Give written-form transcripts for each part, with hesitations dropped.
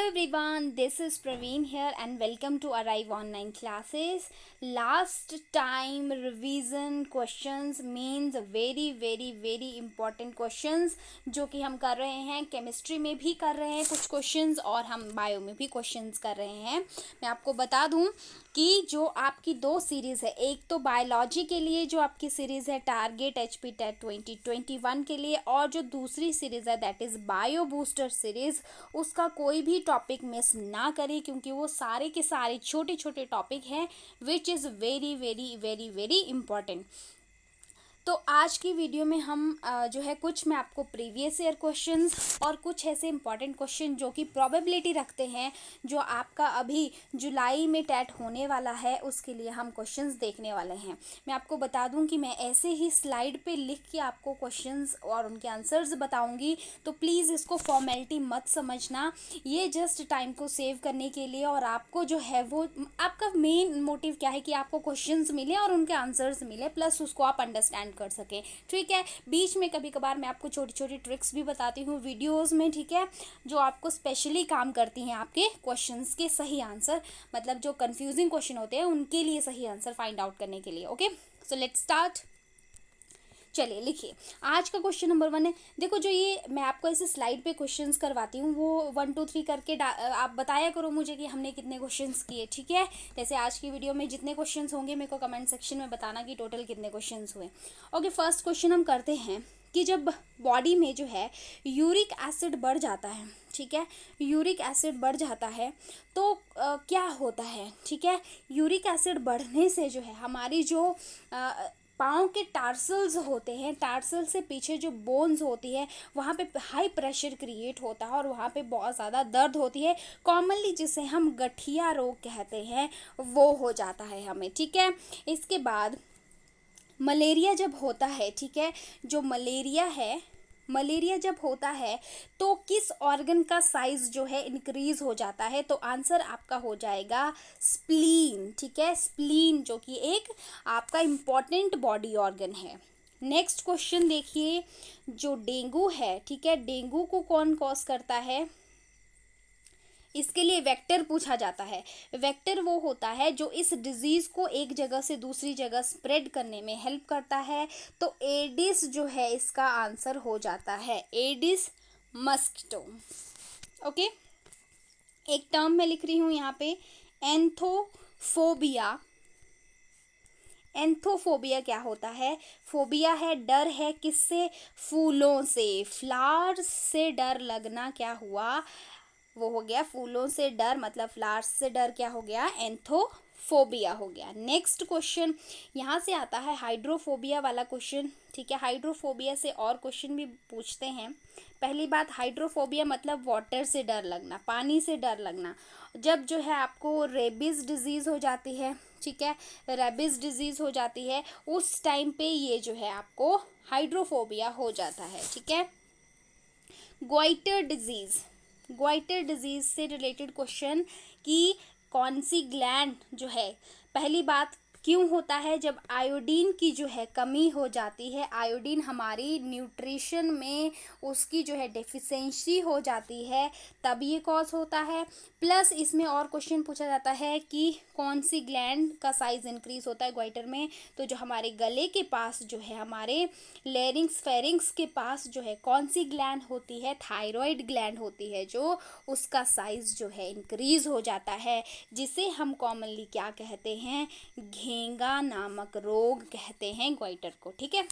everyone, this is Praveen here and welcome to Arrive Online Classes. Last time revision questions means very important questions जो कि हम कर रहे हैं, chemistry में भी कर रहे हैं कुछ क्वेश्चंस और हम बायो में भी क्वेश्चंस कर रहे हैं। मैं आपको बता दूं कि जो आपकी दो सीरीज़ है, एक तो बायोलॉजी के लिए जो आपकी सीरीज़ है टारगेट HP टेट 2021 के लिए, और जो दूसरी सीरीज़ है that is bio booster series, उसका कोई भी टॉपिक मिस ना करें क्योंकि वो सारे के सारे छोटे छोटे टॉपिक हैं विच इज़ वेरी इंपॉर्टेंट। तो आज की वीडियो में हम जो है कुछ मैं आपको प्रीवियस ईयर क्वेश्चंस और कुछ ऐसे इंपॉर्टेंट क्वेश्चन जो कि प्रोबेबिलिटी रखते हैं, जो आपका अभी जुलाई में टेट होने वाला है, उसके लिए हम क्वेश्चंस देखने वाले हैं। मैं आपको बता दूं कि मैं ऐसे ही स्लाइड पे लिख के आपको क्वेश्चंस और उनके आंसर्स बताऊंगी, तो प्लीज़ इसको फॉर्मेलिटी मत समझना। ये जस्ट टाइम को सेव करने के लिए, और आपको जो है वो आपका मेन मोटिव क्या है कि आपको क्वेश्चंस मिले और उनके आंसर्स मिले, प्लस उसको आप अंडरस्टैंड कर सकें। ठीक है, बीच में कभी कभार मैं आपको छोटी छोटी ट्रिक्स भी बताती हूँ वीडियोस में, ठीक है, जो आपको स्पेशली काम करती हैं आपके क्वेश्चंस के सही आंसर, मतलब जो कंफ्यूजिंग क्वेश्चन होते हैं उनके लिए सही आंसर फाइंड आउट करने के लिए। Okay, so let's start. चलिए लिखिए, आज का क्वेश्चन नंबर 1 है। देखो, जो ये मैं आपको ऐसे स्लाइड पे क्वेश्चंस करवाती हूँ वो 1 2 3 करके आप बताया करो मुझे कि हमने कितने क्वेश्चंस किए। ठीक है, जैसे आज की वीडियो में जितने क्वेश्चंस होंगे मेरे को कमेंट सेक्शन में बताना कि टोटल कितने क्वेश्चंस हुए। ओके, फर्स्ट क्वेश्चन हम करते हैं कि जब बॉडी में जो है यूरिक एसिड बढ़ जाता है, ठीक है, यूरिक एसिड बढ़ जाता है तो क्या होता है। ठीक है, यूरिक एसिड बढ़ने से जो है हमारी जो पाँव के टार्सल्स होते हैं, टार्सल से पीछे जो बोन्स होती है वहाँ पे हाई प्रेशर क्रिएट होता है और वहाँ पे बहुत ज़्यादा दर्द होती है, कॉमनली जिसे हम गठिया रोग कहते हैं वो हो जाता है हमें। ठीक है, इसके बाद मलेरिया जब होता है, ठीक है, जो मलेरिया जब होता है तो किस ऑर्गन का साइज जो है इंक्रीज हो जाता है, तो आंसर आपका हो जाएगा स्प्लीन। ठीक है, स्प्लीन जो कि एक आपका इम्पॉर्टेंट बॉडी ऑर्गन है। नेक्स्ट क्वेश्चन देखिए, जो डेंगू है, ठीक है, डेंगू को कौन कॉज करता है, इसके लिए वेक्टर पूछा जाता है। वेक्टर वो होता है जो इस डिजीज़ को एक जगह से दूसरी जगह स्प्रेड करने में हेल्प करता है, तो एडिस जो है इसका आंसर हो जाता है एडिस मस्किटो। ओके, एक टर्म मैं लिख रही हूँ यहाँ पे, एंथोफोबिया। एंथोफोबिया क्या होता है, फोबिया है, डर है, किससे, फूलों से, फ्लावर्स से डर लगना, क्या हुआ, वो हो गया फूलों से डर, मतलब फ्लावर्स से डर क्या हो गया, एंथोफोबिया हो गया। नेक्स्ट क्वेश्चन यहाँ से आता है हाइड्रोफोबिया वाला क्वेश्चन। ठीक है, हाइड्रोफोबिया से और क्वेश्चन भी पूछते हैं। पहली बात, हाइड्रोफोबिया मतलब वाटर से डर लगना, पानी से डर लगना। जब जो है आपको रेबीज़ डिजीज़ हो जाती है, ठीक है, रेबीज़ डिजीज़ हो जाती है, उस टाइम पे ये जो है आपको हाइड्रोफोबिया हो जाता है। ठीक है, ग्वाइटर डिजीज़ से रिलेटेड क्वेश्चन कि कौन सी ग्लैंड जो है, पहली बात क्यों होता है, जब आयोडीन की जो है कमी हो जाती है, आयोडीन हमारी न्यूट्रिशन में उसकी जो है डेफिशिएंसी हो जाती है, तब ये कॉज होता है। प्लस इसमें और क्वेश्चन पूछा जाता है कि कौन सी ग्लैंड का साइज़ इंक्रीज होता है ग्वाइटर में, तो जो हमारे गले के पास जो है, हमारे लेरिंग्स फेरिंग्स के पास जो है कौन सी ग्लैंड होती है, थायराइड ग्लैंड होती है, जो उसका साइज़ जो है इंक्रीज हो जाता है, जिसे हम कॉमनली क्या कहते हैं, घेंगा नामक रोग कहते हैं ग्वाइटर को। ठीक है,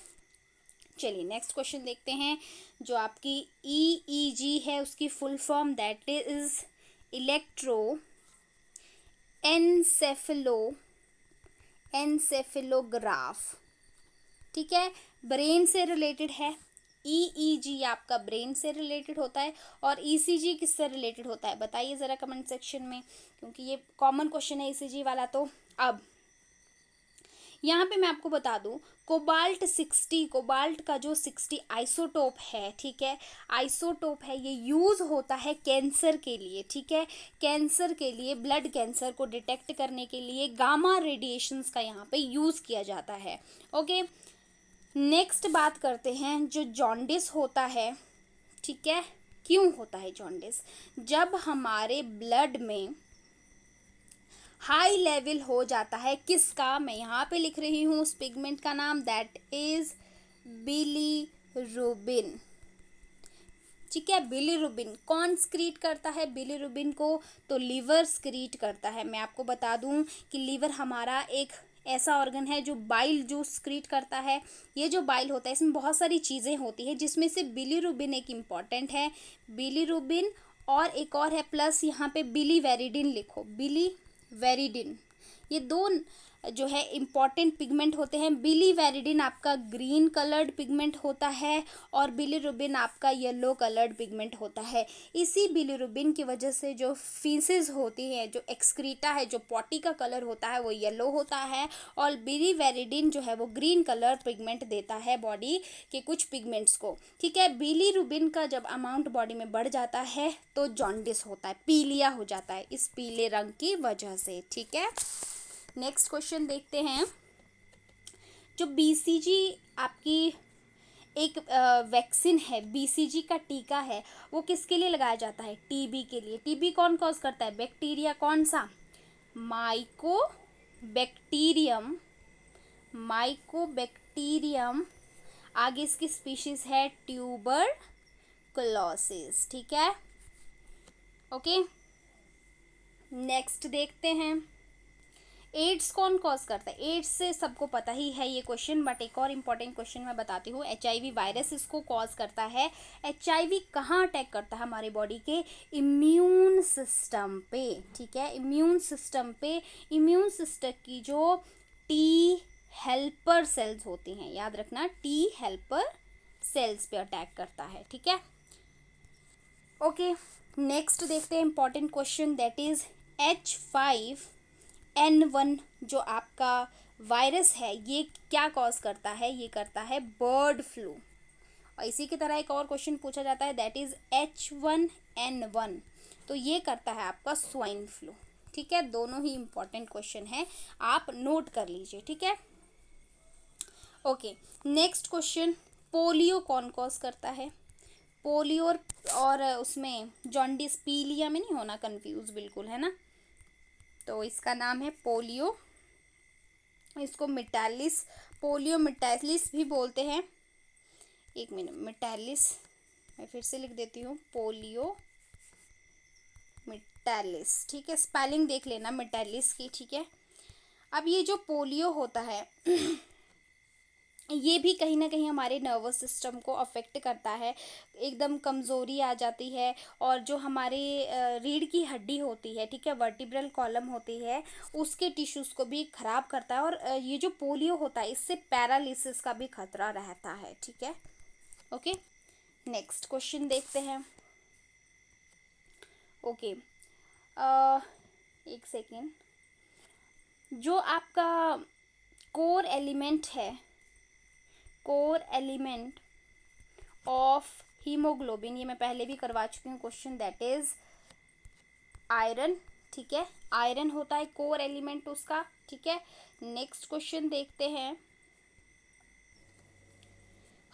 चलिए नेक्स्ट क्वेश्चन देखते हैं। जो आपकी EEG है उसकी full form that is electroencephalograph. ठीक है, ब्रेन से रिलेटेड है। EEG आपका ब्रेन से रिलेटेड होता है, और ECG किससे रिलेटेड होता है बताइए ज़रा कमेंट सेक्शन में, क्योंकि ये कॉमन क्वेश्चन है ECG वाला। तो अब यहाँ पे मैं आपको बता दूँ, कोबाल्ट का जो 60 आइसोटोप है, ठीक है, आइसोटोप है, ये यूज़ होता है कैंसर के लिए। ठीक है, कैंसर के लिए, ब्लड कैंसर को डिटेक्ट करने के लिए गामा रेडिएशंस का यहाँ पे यूज़ किया जाता है। ओके, नेक्स्ट बात करते हैं, जो जॉन्डिस होता है, ठीक है, क्यों होता है जॉन्डिस? जब हमारे ब्लड में हाई लेवल हो जाता है किसका, मैं यहाँ पे लिख रही हूँ उस पिगमेंट का नाम, दैट इज बिलीरुबिन। ठीक है, बिलीरुबिन कौन स्क्रीट करता है बिलीरुबिन को? तो लीवर स्क्रीट करता है। मैं आपको बता दूं कि लीवर हमारा एक ऐसा ऑर्गन है जो बाइल जूस स्क्रीट करता है। ये जो बाइल होता है इसमें बहुत सारी चीज़ें होती हैं जिसमें से बिलीरुबिन एक इम्पॉर्टेंट है। बिलीरुबिन और एक और है प्लस यहाँ पे बिलीवेरिडिन लिखो, बिलीवेरिडिन। ये दो जो है इम्पॉर्टेंट पिगमेंट होते हैं। बिलीवेरिडिन आपका ग्रीन कलर्ड पिगमेंट होता है और बिलीरुबिन आपका येलो कलर्ड पिगमेंट होता है। इसी बिलीरुबिन की वजह से जो फीसेस होती है, जो एक्सक्रीटा है, जो पॉटी का कलर होता है वो येलो होता है और बिलीवेरिडिन जो है वो ग्रीन कलर पिगमेंट देता है बॉडी के कुछ पिगमेंट्स को। ठीक है, बिलीरुबिन का जब अमाउंट बॉडी में बढ़ जाता है तो जॉन्डिस होता है, पीलिया हो जाता है इस पीले रंग की वजह से। ठीक है, नेक्स्ट क्वेश्चन देखते हैं। जो बीसीजी आपकी एक वैक्सीन है, बीसीजी का टीका है, वो किसके लिए लगाया जाता है? टीबी के लिए। टीबी कौन कॉज करता है? बैक्टीरिया, कौन सा? माइकोबैक्टीरियम। माइकोबैक्टीरियम, आगे इसकी स्पीशीज है ट्यूबरकुलोसिस। ठीक है, ओके, नेक्स्ट देखते हैं। एड्स कौन कॉज करता है? एड्स से सबको पता ही है ये क्वेश्चन, बट एक और इम्पॉर्टेंट क्वेश्चन मैं बताती हूँ। एचआईवी वायरस इसको कॉज करता है। एचआईवी कहाँ अटैक करता है? हमारे बॉडी के इम्यून सिस्टम पे। ठीक है, इम्यून सिस्टम पे। इम्यून सिस्टम की जो टी हेल्पर सेल्स होती हैं, याद रखना, टी हेल्पर सेल्स पे अटैक करता है। ठीक है, ओके, नेक्स्ट देखते हैं important question, that is H5N1 जो आपका वायरस है ये क्या कॉज करता है? ये करता है बर्ड फ्लू। और इसी की तरह एक और क्वेश्चन पूछा जाता है, दैट इज H1N1, तो ये करता है आपका स्वाइन फ्लू। ठीक है, दोनों ही इम्पॉर्टेंट क्वेश्चन है, आप नोट कर लीजिए। ठीक है, ओके, नेक्स्ट क्वेश्चन, पोलियो कौन कॉज करता है? पोलियो और उसमें जॉन्डिस, पीलिया में नहीं होना कंफ्यूज बिल्कुल, है ना। तो इसका नाम है पोलियो, इसको मिटालिस, पोलियो मिटालिस भी बोलते हैं। एक मिनट, मिटालिस मैं फिर से लिख देती हूँ, पोलियो मिटालिस। ठीक है, स्पेलिंग देख लेना मिटालिस की। ठीक है, अब ये जो पोलियो होता है ये भी कहीं ना कहीं हमारे नर्वस सिस्टम को अफेक्ट करता है, एकदम कमज़ोरी आ जाती है। और जो हमारे रीढ़ की हड्डी होती है, ठीक है, वर्टिब्रल कॉलम होती है, उसके टिश्यूज़ को भी ख़राब करता है। और ये जो पोलियो होता है इससे पैरालिसिस का भी खतरा रहता है। ठीक है, ओके, नेक्स्ट क्वेश्चन देखते हैं। ओके, एक सेकेंड, जो आपका कोर एलिमेंट है, कोर एलिमेंट ऑफ हीमोग्लोबिन, ये मैं पहले भी करवा चुकी हूँ क्वेश्चन, दैट इज आयरन। ठीक है, आयरन होता है कोर एलिमेंट उसका। ठीक है, नेक्स्ट क्वेश्चन देखते हैं।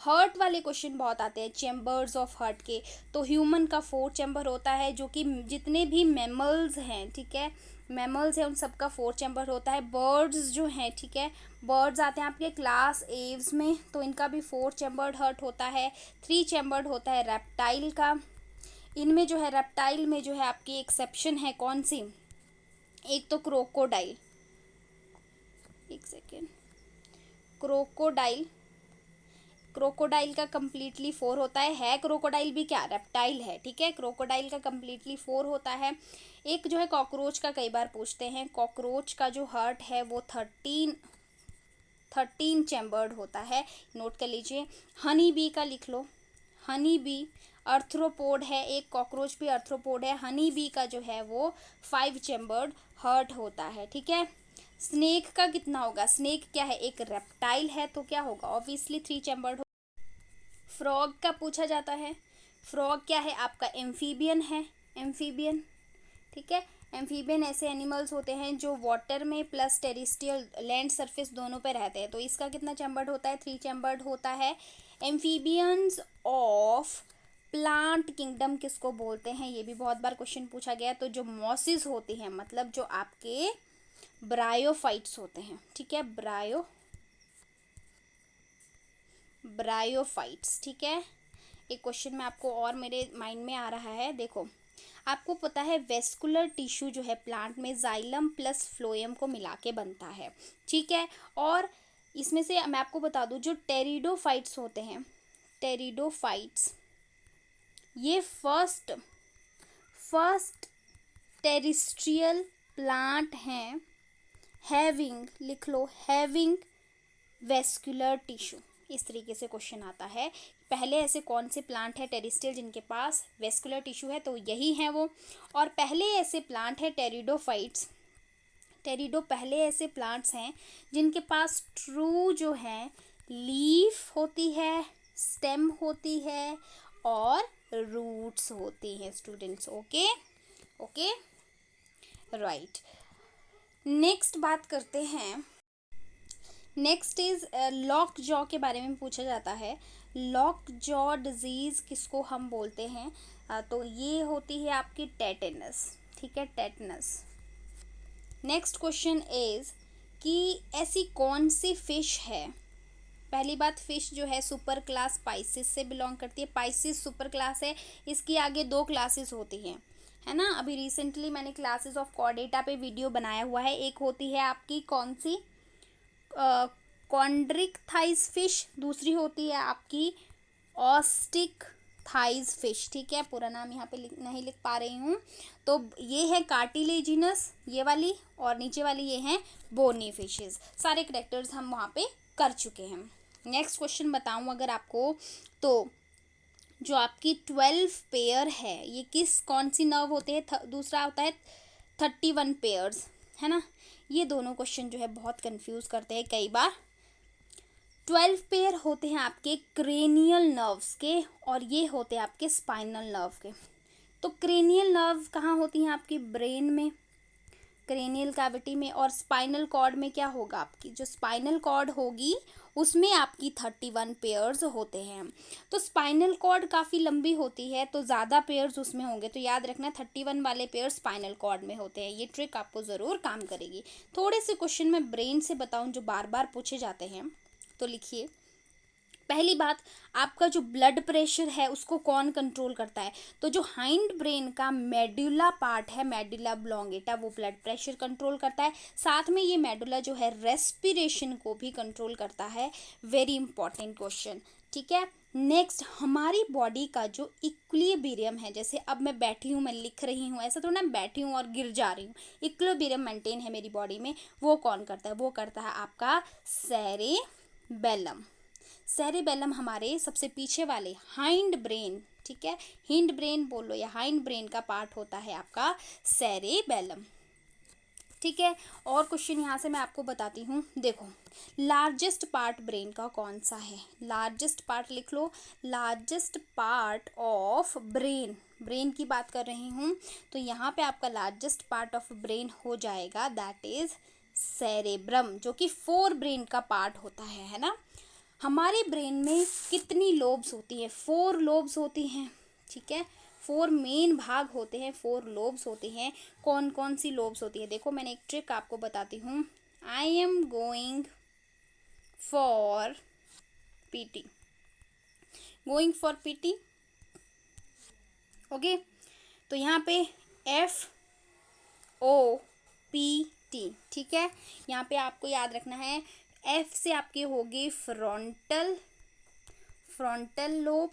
हार्ट वाले क्वेश्चन बहुत आते हैं, चैम्बर्स ऑफ हार्ट के। तो ह्यूमन का 4 चैम्बर होता है, जो कि जितने भी मैमल्स हैं, ठीक है, मैमल्स हैं उन सबका 4 चैम्बर होता है। बर्ड्स जो हैं, ठीक है, बर्ड्स आते हैं आपके क्लास एव्स में, तो इनका भी 4 चैम्बर्ड हार्ट होता है। 3 चैम्बर्ड होता है रेप्टाइल का। इनमें जो है रेप्टाइल में जो है आपकी एक्सेप्शन है कौन सी? एक तो क्रोकोडाइल, एक सेकेंड, क्रोकोडाइल, क्रोकोडाइल का कम्प्लीटली 4 होता है क्रोकोडाइल भी क्या, रेप्टाइल है। ठीक है, क्रोकोडाइल का कम्प्लीटली 4 होता है। एक जो है कॉकरोच का कई बार पूछते हैं, कॉकरोच का जो हार्ट है वो 13 चैम्बर्ड होता है, नोट कर लीजिए। हनी बी का लिख लो, हनी बी अर्थ्रोपोड है, एक कॉकरोच भी अर्थ्रोपोड है। हनी बी का जो है वो 5 चैम्बर्ड हार्ट होता है। ठीक है, स्नेक का कितना होगा? स्नेक क्या है, एक रेप्टाइल है, तो क्या होगा, ऑब्वियसली 3 चैम्बर्ड। फ्रॉग का पूछा जाता है, फ्रॉग क्या है आपका, एम्फीबियन है, एम्फीबियन। ठीक है, एम्फीबियन ऐसे एनिमल्स होते हैं जो वाटर में प्लस टेरिस्ट्रियल लैंड सरफेस दोनों पे रहते हैं। तो इसका कितना चैम्बर्ड होता है? 3 चैम्बर्ड होता है। एम्फीबियंस ऑफ प्लांट किंगडम किसको बोलते हैं, ये भी बहुत बार क्वेश्चन पूछा गया। तो जो मॉसिस होती हैं, मतलब जो आपके ब्रायोफाइट्स होते हैं, ठीक है, ब्रायोफाइट्स, ठीक है। एक क्वेश्चन में आपको और मेरे माइंड में आ रहा है, देखो आपको पता है वेस्कुलर टिश्यू जो है प्लांट में जाइलम प्लस फ्लोएम को मिला के बनता है, ठीक है। और इसमें से मैं आपको बता दूं, जो टेरिडोफाइट्स होते हैं, टेरिडोफाइट्स ये फर्स्ट टेरिस्ट्रियल प्लांट हैं हैविंग, लिख लो, हैविंग वेस्कुलर टिश्यू। इस तरीके से क्वेश्चन आता है, पहले ऐसे कौन से प्लांट है टेरिस्ट्रियल जिनके पास वेस्कुलर टिश्यू है, तो यही है वो। और पहले ऐसे प्लांट है टेरिडोफाइट्स, टेरिडो पहले ऐसे प्लांट्स हैं जिनके पास ट्रू जो है लीफ होती है, स्टेम होती है और रूट्स होती हैं students. Okay okay, right. Next बात करते हैं, नेक्स्ट इज लॉक जॉ के बारे में पूछा जाता है। लॉक जॉ डिजीज़ किसको हम बोलते हैं, तो ये होती है आपकी टेटेनस, ठीक है, टेटनस। नेक्स्ट क्वेश्चन इज कि ऐसी कौन सी फिश है, पहली बात फिश जो है सुपर क्लास पाइसिस से बिलोंग करती है, पाइसिस सुपर क्लास है, इसकी आगे 2 क्लासेस होती हैं, है ना। अभी रिसेंटली मैंने क्लासेस ऑफ कॉर्डेटा पे वीडियो बनाया हुआ है। एक होती है आपकी कौन सी, कॉन्ड्रिक थाइस फिश, दूसरी होती है आपकी ऑस्टिक थाइस फिश, ठीक है, पूरा नाम यहाँ पे नहीं लिख पा रही हूँ। तो ये है कार्टिलेजिनस ये वाली, और नीचे वाली ये हैं बोनी फिशेस। सारे करेक्टर्स हम वहाँ पे कर चुके हैं। नेक्स्ट क्वेश्चन बताऊँ अगर आपको, तो जो आपकी 12 पेयर है ये किस कौन सी नर्व होते हैं, दूसरा होता है 31 पेयर्स, है ना। ये दोनों क्वेश्चन जो है बहुत कंफ्यूज करते हैं कई बार। 12 पेयर होते हैं आपके क्रेनियल नर्व्स के, और ये होते हैं आपके स्पाइनल नर्व के। तो क्रेनियल नर्व कहाँ होती हैं, आपकी ब्रेन में, क्रेनियल कैविटी में, और स्पाइनल कॉर्ड में क्या होगा, आपकी जो स्पाइनल कॉर्ड होगी उसमें आपकी 31 पेयर्स होते हैं। तो स्पाइनल कॉर्ड काफ़ी लंबी होती है तो ज़्यादा पेयर्स उसमें होंगे, तो याद रखना 31 वाले पेयर्स स्पाइनल कॉर्ड में होते हैं। ये ट्रिक आपको ज़रूर काम करेगी। थोड़े से क्वेश्चन मैं ब्रेन से बताऊँ जो बार बार पूछे जाते हैं, तो लिखिए, पहली बात, आपका जो ब्लड प्रेशर है उसको कौन कंट्रोल करता है, तो जो हाइंड ब्रेन का मेडुला पार्ट है, मेडुला ऑब्लोंगेटा, वो ब्लड प्रेशर कंट्रोल करता है। साथ में ये मेडुला जो है रेस्पिरेशन को भी कंट्रोल करता है। वेरी इंपॉर्टेंट क्वेश्चन, ठीक है। नेक्स्ट, हमारी बॉडी का जो इक्विलिब्रियम है, जैसे अब मैं बैठी हूँ, मैं लिख रही हूँ, ऐसा थोड़ा मैं बैठी हूँ और गिर जा रही हूँ, इक्विलिब्रियम मेंटेन है मेरी बॉडी में, वो कौन करता है, वो करता है आपका सेरेबेलम। सेरेबेलम हमारे सबसे पीछे वाले हाइंड ब्रेन, ठीक है, हिंड ब्रेन बोलो या हाइंड ब्रेन का पार्ट होता है आपका सेरेबेलम, ठीक है। और क्वेश्चन यहाँ से मैं आपको बताती हूँ, देखो लार्जेस्ट पार्ट ब्रेन का कौन सा है, लार्जेस्ट पार्ट लिख लो, largest part of brain, brain की बात कर रही हूँ, तो यहाँ पे आपका लार्जेस्ट पार्ट ऑफ ब्रेन हो जाएगा दैट इज सेरेब्रम, जो कि 4 ब्रेन का पार्ट होता है ना। हमारे ब्रेन में कितनी लोब्स होती हैं, 4 लोब्स होती हैं, ठीक है, 4 मेन भाग होते हैं, 4 लोब्स होते हैं। कौन कौन सी लोब्स होती है, देखो मैंने एक ट्रिक आपको बताती हूँ। I am going for PT, going for PT, okay. तो यहाँ पे FOPT, ठीक है, यहाँ पे आपको याद रखना है, F से आपके होगी फ्रंटल लोब,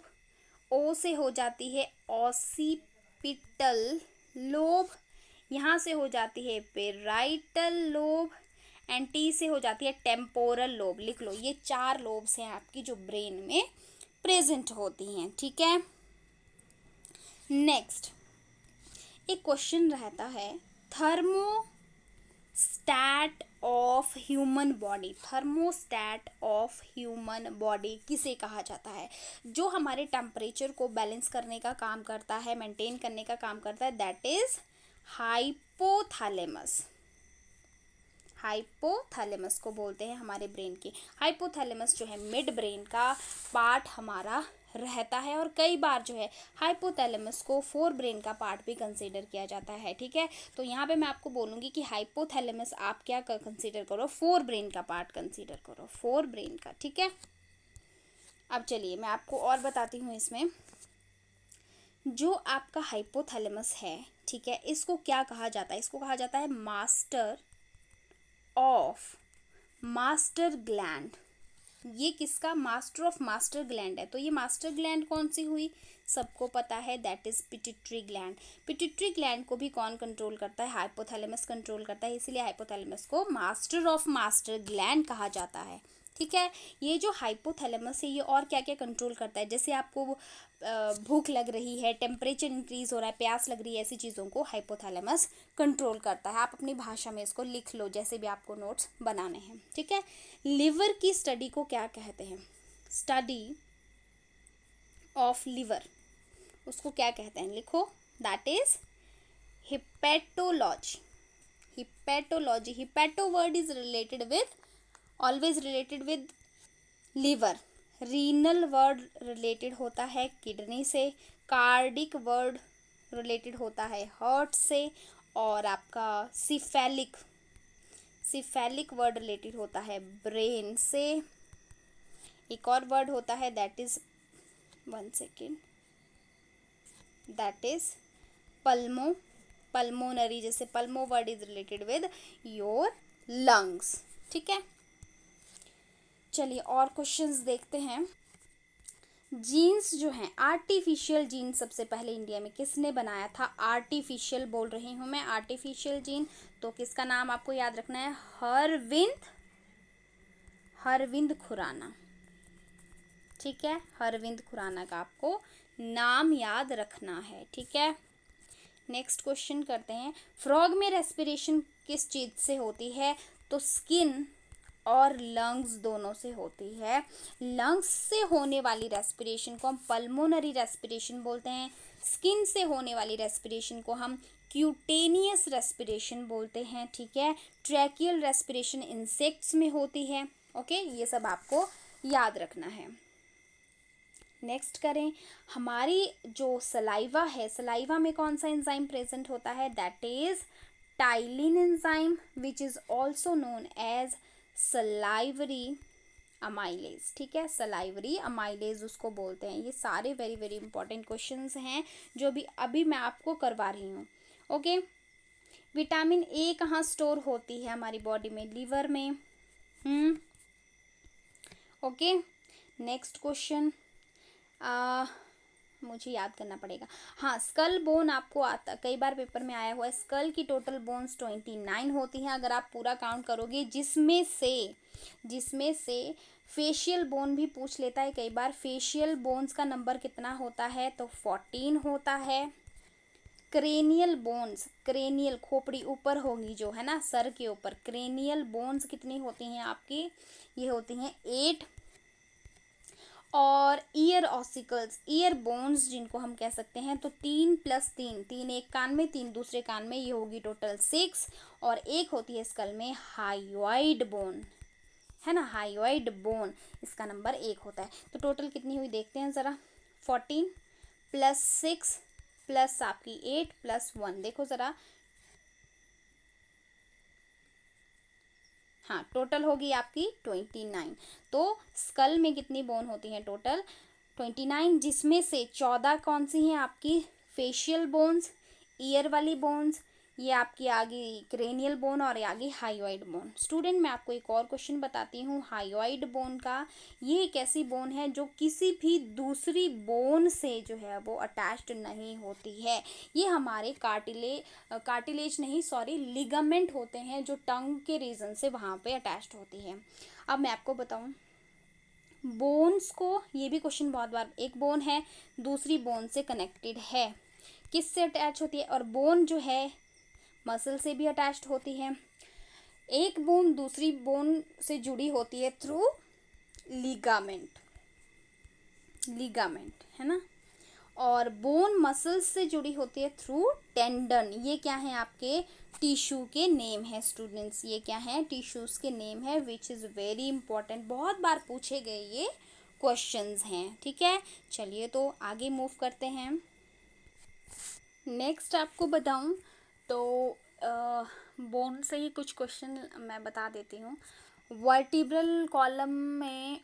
O से हो जाती है ऑसिपिटल लोब, यहाँ से हो जाती है पेराइटल लोब, एंड T से हो जाती है टेम्पोरल लोब। लिख लो, ये 4 लोब्स हैं आपकी जो ब्रेन में प्रेजेंट होती हैं, ठीक है। नेक्स्ट एक क्वेश्चन रहता है, thermostat of human body, thermostat of human body किसे कहा जाता है, जो हमारे टेम्परेचर को बैलेंस करने का काम करता है, मेंटेन करने का काम करता है, दैट इज हाइपोथैलेमस, हाइपोथैलेमस को बोलते हैं हमारे ब्रेन के। हाइपोथैलेमस जो है मिड ब्रेन का पार्ट हमारा रहता है, और कई बार जो है हाइपोथैलेमस को फोर ब्रेन का पार्ट भी कंसीडर किया जाता है। ठीक है, तो यहाँ पे मैं आपको बोलूँगी कि हाइपोथैलेमस आप क्या कंसीडर करो, फोर ब्रेन का पार्ट कंसीडर करो, फोर ब्रेन का। ठीक है, अब चलिए मैं आपको और बताती हूँ इसमें। जो आपका हाइपोथैलेमस है, ठीक है, इसको क्या कहा जाता है, इसको कहा जाता है मास्टर ग्लैंड। ये किसका, मास्टर ऑफ मास्टर ग्लैंड है। तो ये मास्टर ग्लैंड कौन सी हुई, सबको पता है, that is pituitary gland. Pituitary gland को भी कौन कंट्रोल करता है, हाइपोथैलेमस कंट्रोल करता है, इसीलिए हाइपोथैलेमस को मास्टर ऑफ मास्टर ग्लैंड कहा जाता है। ठीक है, ये जो हाइपोथैलेमस है ये और क्या क्या कंट्रोल करता है, जैसे आपको भूख लग रही है, टेम्परेचर इंक्रीज हो रहा है, प्यास लग रही है, ऐसी चीज़ों को हाइपोथैलेमस कंट्रोल करता है। आप अपनी भाषा में इसको लिख लो जैसे भी आपको नोट्स बनाने हैं। ठीक है, लिवर की स्टडी को क्या कहते हैं, स्टडी ऑफ लिवर, उसको क्या कहते हैं, लिखो, that is हिपैटोलॉजी। हिपैटोलॉजी, hepato word is related with, always related with liver. Renal word related होता है किडनी से, कार्डिक वर्ड रिलेटेड होता है हार्ट से, और आपका सिफेलिक वर्ड रिलेटेड होता है ब्रेन से। एक और वर्ड होता है that is, one second, that is pulmonary, जैसे pulmo word is related with your lungs. ठीक है, चलिए और क्वेश्चंस देखते हैं। जीन्स जो हैं, आर्टिफिशियल जीन सबसे पहले इंडिया में किसने बनाया था, आर्टिफिशियल बोल रही हूँ मैं, आर्टिफिशियल जीन, तो किसका नाम आपको याद रखना है, हरविंद खुराना। ठीक है, हरविंद खुराना का आपको नाम याद रखना है। ठीक है, नेक्स्ट क्वेश्चन करते हैं। फ्रॉग में रेस्पिरेशन किस चीज़ से होती है, तो स्किन और लंग्स दोनों से होती है। लंग्स से होने वाली रेस्पिरेशन को हम पल्मोनरी रेस्पिरेशन बोलते हैं, स्किन से होने वाली रेस्पिरेशन को हम क्यूटेनियस रेस्पिरेशन बोलते हैं। ठीक है, ट्रैकियल रेस्पिरेशन इंसेक्ट्स में होती है। ओके, ये सब आपको याद रखना है। नेक्स्ट करें, हमारी जो सलाइवा है, सलाइवा में कौन सा एंजाइम प्रेजेंट होता है, that is ptyalin enzyme, which is also known as salivary amylase. ठीक है, सलाइवरी अमाइलेज उसको बोलते हैं। ये सारे वेरी वेरी इंपॉर्टेंट क्वेश्चंस हैं जो भी अभी मैं आपको करवा रही हूँ। ओके, विटामिन ए कहाँ स्टोर होती है हमारी बॉडी में, लीवर में। ओके, नेक्स्ट क्वेश्चन मुझे याद करना पड़ेगा। हाँ, स्कल बोन आपको आता, कई बार पेपर में आया हुआ है, स्कल की टोटल बोन्स 29 होती हैं अगर आप पूरा काउंट करोगे, जिसमें से फेशियल बोन भी पूछ लेता है कई बार, फेशियल बोन्स का नंबर कितना होता है, तो 14 होता है। क्रेनियल बोन्स, क्रेनियल खोपड़ी ऊपर होगी जो है ना, सर के ऊपर, क्रेनियल बोन्स कितनी होती हैं आपकी, ये होती हैं 8। और ईयर ऑसिकल्स, ईयर बोन्स जिनको हम कह सकते हैं, तो 3 + 3, 3 एक कान में 3 दूसरे कान में, ये होगी टोटल 6। और एक होती है स्कल में हाइयोइड बोन, है ना, हाइयोइड बोन, इसका नंबर 1 होता है। तो टोटल कितनी हुई देखते हैं ज़रा, 14 + 6 + आपकी 8 + 1, देखो ज़रा, हाँ, टोटल होगी आपकी 29। तो स्कल में कितनी बोन होती हैं, टोटल 29, जिसमें से 14 कौन सी हैं आपकी फेशियल बोन्स, ईयर वाली बोन्स, ये आपकी आ गई क्रेनियल बोन, और आ गई हाइयोइड बोन। स्टूडेंट, मैं आपको एक और क्वेश्चन बताती हूँ हाइयोइड बोन का। ये एक ऐसी बोन है जो किसी भी दूसरी बोन से जो है वो अटैच्ड नहीं होती है। ये हमारे कार्टिलेज नहीं, सॉरी, लिगामेंट होते हैं जो टंग के रीजन से वहाँ पे अटैच्ड होती है। अब मैं आपको बताऊँ बोन्स को, ये भी क्वेश्चन बहुत बार, एक बोन है दूसरी बोन से कनेक्टेड है, किससे अटैच होती है, और बोन जो है मसल से भी अटैच्ड होती है। एक बोन दूसरी बोन से जुड़ी होती है थ्रू लिगामेंट, है ना, और बोन मसल्स से जुड़ी होती है थ्रू टेंडन। ये क्या है, आपके टिश्यू के नेम है स्टूडेंट्स, ये क्या है, टिश्यूज के नेम है, विच इज़ वेरी इंपॉर्टेंट, बहुत बार पूछे गए ये क्वेश्चंस हैं, ठीक है। चलिए तो आगे मूव करते हैं। नेक्स्ट आपको बताऊं तो बोन से ही कुछ क्वेश्चन मैं बता देती हूँ। वर्टिब्रल कॉलम में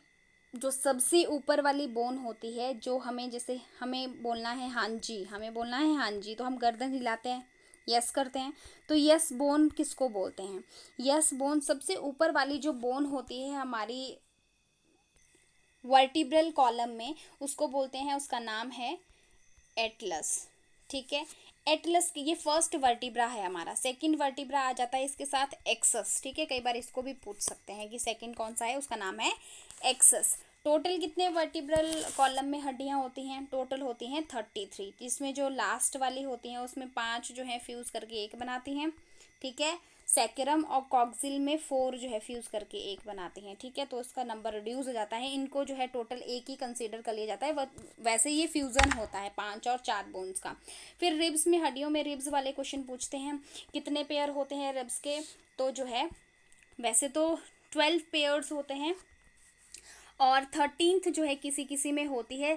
जो सबसे ऊपर वाली बोन होती है, जो हमें जैसे हमें बोलना है हाँ जी, हमें बोलना है हाँ जी, तो हम गर्दन हिलाते हैं, यस करते हैं। तो यस बोन किसको बोलते हैं? यस बोन सबसे ऊपर वाली जो बोन होती है हमारी वर्टिब्रल कॉलम में, उसको बोलते हैं, उसका नाम है एटलस, ठीक है। एटलस की ये फर्स्ट वर्टिब्रा है हमारा। सेकंड वर्टिब्रा आ जाता है इसके साथ एक्सस, ठीक है। कई बार इसको भी पूछ सकते हैं कि सेकंड कौन सा है, उसका नाम है एक्सस। टोटल कितने वर्टिब्रल कॉलम में हड्डियां होती हैं? टोटल होती हैं 33, जिसमें जो लास्ट वाली होती हैं उसमें 5 जो है फ्यूज करके एक बनाती हैं, ठीक है। सैक्रम और कॉक्सिल में 4 जो है फ्यूज करके एक बनाती हैं, ठीक है। तो उसका नंबर रिड्यूस हो जाता है, इनको जो है टोटल एक ही कंसीडर कर लिया जाता है। वैसे ये फ्यूजन होता है 5 और 4 बोन्स का। फिर रिब्स में, हड्डियों में रिब्स वाले क्वेश्चन पूछते हैं, कितने पेयर होते हैं रिब्स के? तो जो है वैसे तो 12 पेयर्स होते हैं, और 13th जो है किसी किसी में होती है।